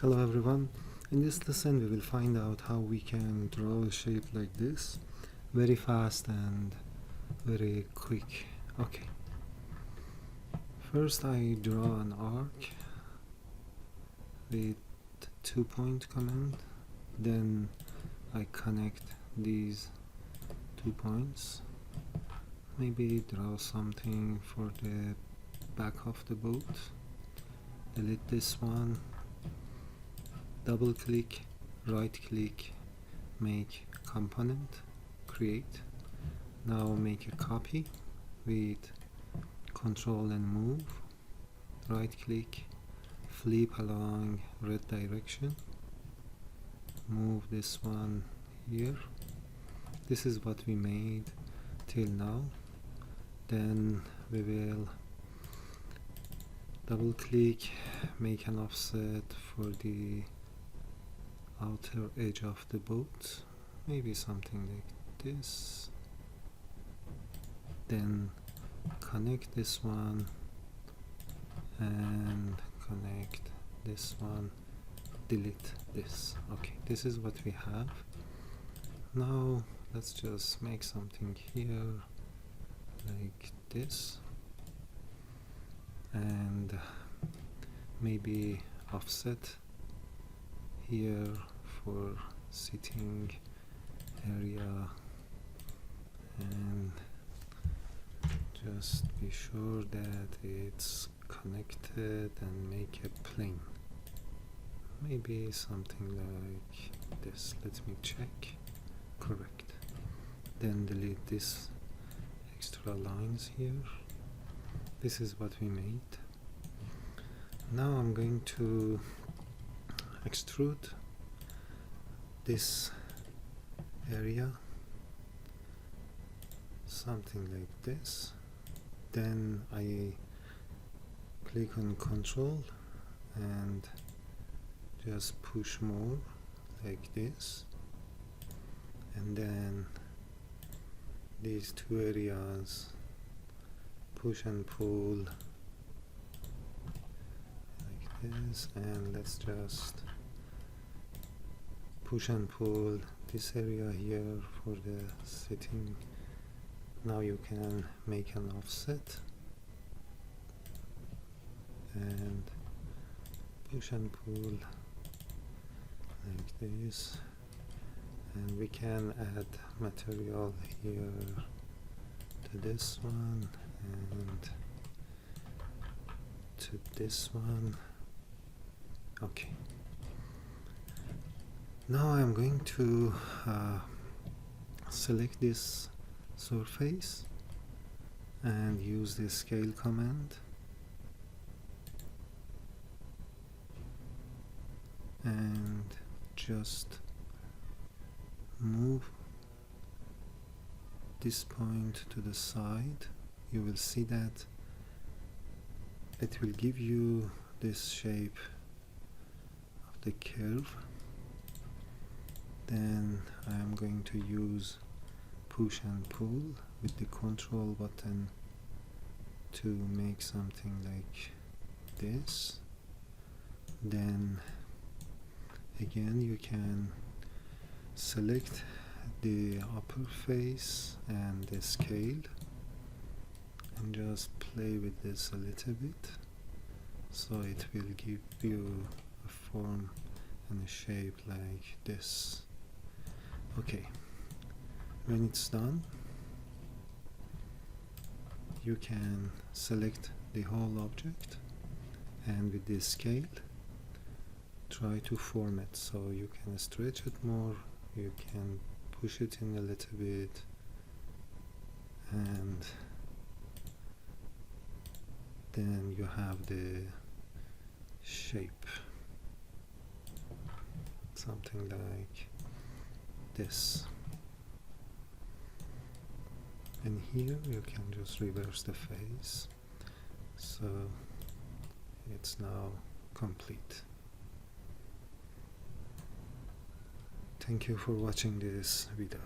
Hello everyone, in this lesson we will find out how we can draw a shape like this very fast and very quick. Okay, first I draw an arc with 2-point command, then I connect these 2 points, maybe draw something for the back of the boat, delete this one, double click, right click, make component, create. Now make a copy with control and move, right click, flip along red direction, move this one here. This is what we made till now. Then we will double click, make an offset for the outer edge of the boat, maybe something like this, then connect this one and connect this one, delete this. Okay, this is what we have. Now let's just make something here like this, and maybe offset here for sitting area, and just be sure that it's connected and make a plane, maybe something like this. Let me check. Correct. Then delete this extra lines here. This is what we made. Now I'm going to extrude this area, something like this. Then I click on control and just push more like this, and then these two areas push and pull like this, and let's just push and pull this area here for the sitting. Now you can make an offset and push and pull like this, and we can add material here to this one and to this one. Okay, now I'm going to select this surface and use the scale command, and just move this point to the side. You will see that it will give you this shape of the curve. Then I am going to use push and pull with the control button to make something like this. Then again you can select the upper face and the scale and just play with this a little bit, so it will give you a form and a shape like this. Okay, when it's done, you can select the whole object and with the scale try to form it. So you can stretch it more, you can push it in a little bit, and then you have the shape, something like this. And here you can just reverse the face, so it's now complete. Thank you for watching this video.